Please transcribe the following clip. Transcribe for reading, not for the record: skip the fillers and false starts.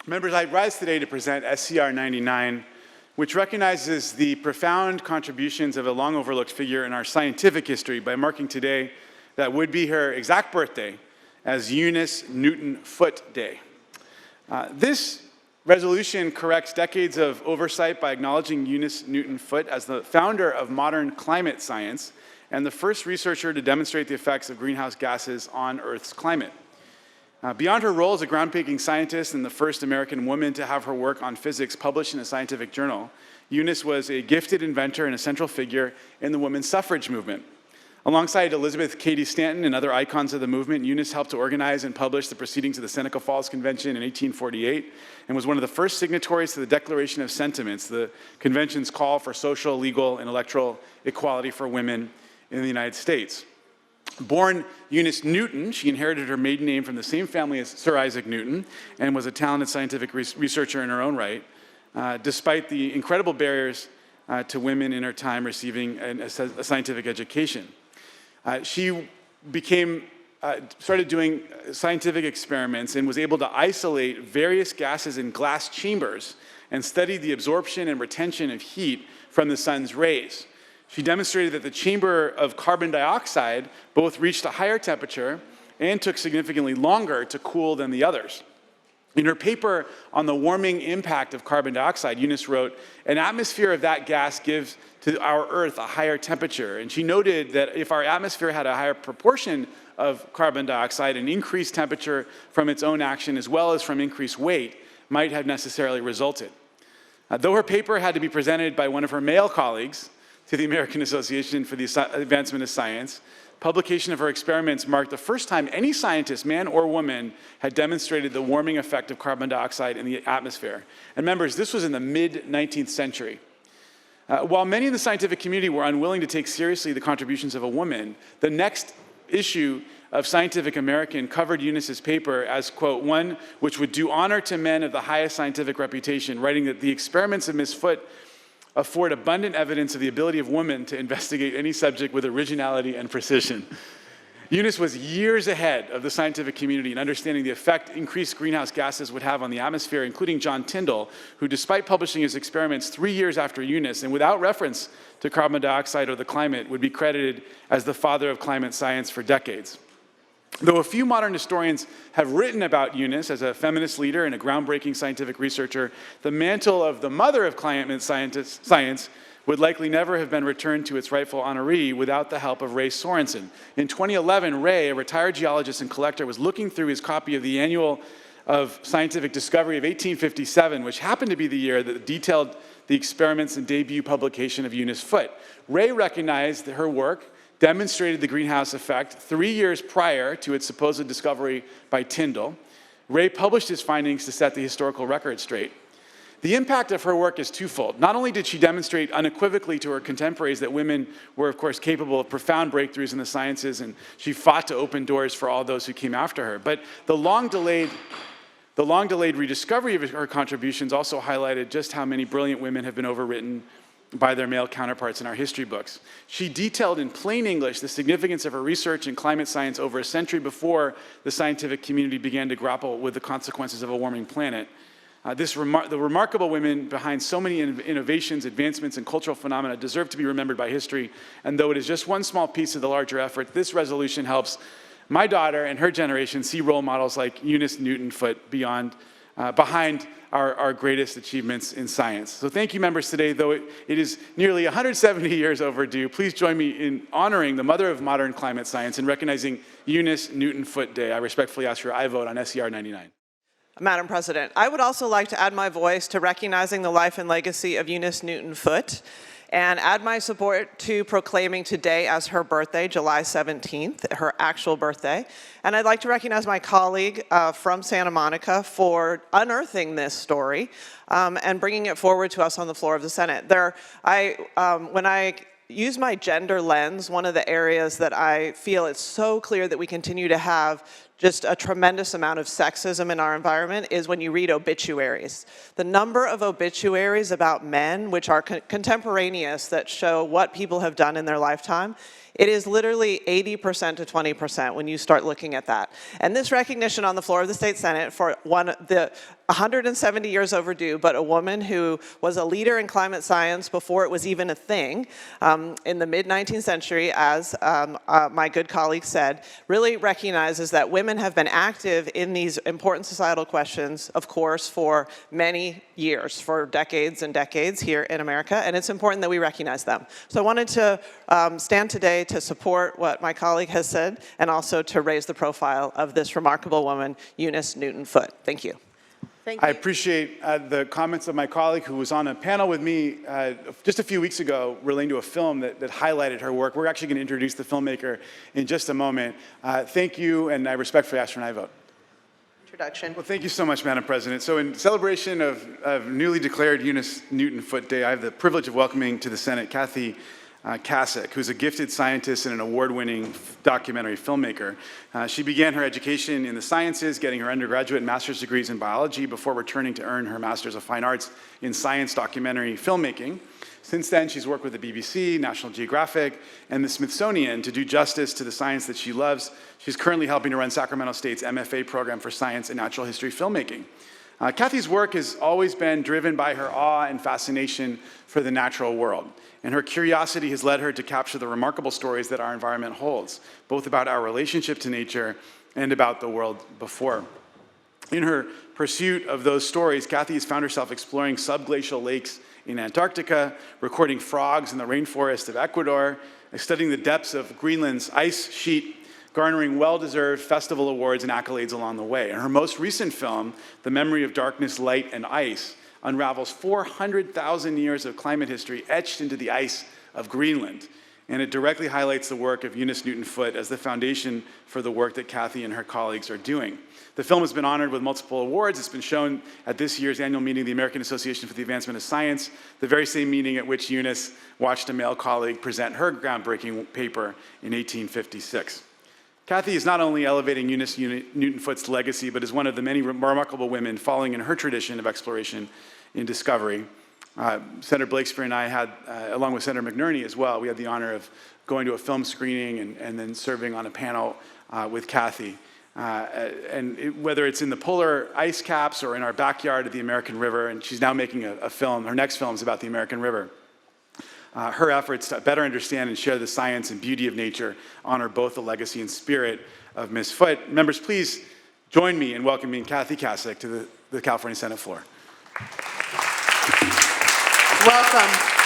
Members, I rise today to present SCR 99, which recognizes the profound contributions of a long overlooked figure in our scientific history by marking today that would be her exact birthday as Eunice Newton Foote Day. This resolution corrects decades of oversight by acknowledging Eunice Newton Foote as the founder of modern climate science and the first researcher to demonstrate the effects of greenhouse gases on Earth's climate. Beyond her role as a groundbreaking scientist and the first American woman to have her work on physics published in a scientific journal, Eunice was a gifted inventor and a central figure in the women's suffrage movement. Alongside Elizabeth Cady Stanton and other icons of the movement, Eunice helped to organize and publish the proceedings of the Seneca Falls Convention in 1848 and was one of the first signatories to the Declaration of Sentiments, the convention's call for social, legal, and electoral equality for women in the United States. Born Eunice Newton, she inherited her maiden name from the same family as Sir Isaac Newton and was a talented scientific researcher in her own right, despite the incredible barriers to women in her time receiving a scientific education. She started doing scientific experiments and was able to isolate various gases in glass chambers and study the absorption and retention of heat from the sun's rays. She demonstrated that the chamber of carbon dioxide both reached a higher temperature and took significantly longer to cool than the others. In her paper on the warming impact of carbon dioxide, Eunice wrote, "An atmosphere of that gas gives to our Earth a higher temperature." And she noted that if our atmosphere had a higher proportion of carbon dioxide, an increased temperature from its own action as well as from increased weight might have necessarily resulted. Though her paper had to be presented by one of her male colleagues to the American Association for the Advancement of Science, publication of her experiments marked the first time any scientist, man or woman, had demonstrated the warming effect of carbon dioxide in the atmosphere. And members, this was in the mid-19th century. While many in the scientific community were unwilling to take seriously the contributions of a woman, the next issue of Scientific American covered Eunice's paper as, quote, one which would do honor to men of the highest scientific reputation, writing that the experiments of Ms. Foote afford abundant evidence of the ability of women to investigate any subject with originality and precision. Eunice was years ahead of the scientific community in understanding the effect increased greenhouse gases would have on the atmosphere, including John Tyndall, who, despite publishing his experiments 3 years after Eunice and without reference to carbon dioxide or the climate, would be credited as the father of climate science for decades. Though a few modern historians have written about Eunice as a feminist leader and a groundbreaking scientific researcher, the mantle of the mother of climate science would likely never have been returned to its rightful honoree without the help of Ray Sorensen. In 2011, Ray, a retired geologist and collector, was looking through his copy of the Annual of Scientific Discovery of 1857, which happened to be the year that detailed the experiments and debut publication of Eunice Foote. Ray recognized that her work demonstrated the greenhouse effect 3 years prior to its supposed discovery by Tyndall. Ray published his findings to set the historical record straight. The impact of her work is twofold. Not only did she demonstrate unequivocally to her contemporaries that women were, of course, capable of profound breakthroughs in the sciences, and she fought to open doors for all those who came after her, but the long-delayed rediscovery of her contributions also highlighted just how many brilliant women have been overwritten by their male counterparts in our history books. She detailed in plain English the significance of her research in climate science over a century before the scientific community began to grapple with the consequences of a warming planet. The remarkable women behind so many innovations, advancements, and cultural phenomena deserve to be remembered by history, and though it is just one small piece of the larger effort, this resolution helps my daughter and her generation see role models like Eunice Newton Foote behind our greatest achievements in science. So thank you, members, today, though it is nearly 170 years overdue. Please join me in honoring the mother of modern climate science and recognizing Eunice Newton Foote Day. I respectfully ask for your aye vote on SCR 99. Madam President, I would also like to add my voice to recognizing the life and legacy of Eunice Newton Foote and add my support to proclaiming today as her birthday, July 17th, her actual birthday. And I'd like to recognize my colleague from Santa Monica for unearthing this story and bringing it forward to us on the floor of the Senate. When I use my gender lens, one of the areas that I feel it's so clear that we continue to have just a tremendous amount of sexism in our environment is when you read obituaries. The number of obituaries about men, which are contemporaneous, that show what people have done in their lifetime, it is literally 80% to 20% when you start looking at that. And this recognition on the floor of the State Senate for the 170 years overdue, but a woman who was a leader in climate science before it was even a thing in the mid-19th century, as my good colleague said, really recognizes that women have been active in these important societal questions, of course, for many years, for decades and decades here in America, and it's important that we recognize them. So I wanted to stand today to support what my colleague has said, and also to raise the profile of this remarkable woman, Eunice Newton Foote. Thank you. I appreciate the comments of my colleague who was on a panel with me just a few weeks ago relating to a film that highlighted her work. We're actually going to introduce the filmmaker in just a moment. Thank you, and I respectfully ask for an aye vote. Introduction. Well, thank you so much, Madam President. So in celebration of newly declared Eunice Newton Foote Day, I have the privilege of welcoming to the Senate Kasic, who's a gifted scientist and an award-winning documentary filmmaker. She began her education in the sciences, getting her undergraduate and master's degrees in biology before returning to earn her Master's of Fine Arts in Science Documentary Filmmaking. Since then, she's worked with the BBC, National Geographic, and the Smithsonian to do justice to the science that she loves. She's currently helping to run Sacramento State's MFA program for science and natural history filmmaking. Kathy's work has always been driven by her awe and fascination for the natural world. And her curiosity has led her to capture the remarkable stories that our environment holds, both about our relationship to nature and about the world before. In her pursuit of those stories, Kathy has found herself exploring subglacial lakes in Antarctica, recording frogs in the rainforest of Ecuador, studying the depths of Greenland's ice sheet, garnering well-deserved festival awards and accolades along the way. And her most recent film, The Memory of Darkness, Light, and Ice, unravels 400,000 years of climate history etched into the ice of Greenland. And it directly highlights the work of Eunice Newton Foote as the foundation for the work that Kathy and her colleagues are doing. The film has been honored with multiple awards. It's been shown at this year's annual meeting of the American Association for the Advancement of Science, the very same meeting at which Eunice watched a male colleague present her groundbreaking paper in 1856. Kathy is not only elevating Eunice Newton Foote's legacy, but is one of the many remarkable women following in her tradition of exploration and discovery. Senator Blakespeare and I had, along with Senator McNerney as well, we had the honor of going to a film screening and then serving on a panel with Kathy. Whether it's in the polar ice caps or in our backyard at the American River, and she's now making a film, her next film is about the American River. Her efforts to better understand and share the science and beauty of nature honor both the legacy and spirit of Ms. Foote. Members, please join me in welcoming Kathy Kasic to the California Senate floor. Welcome.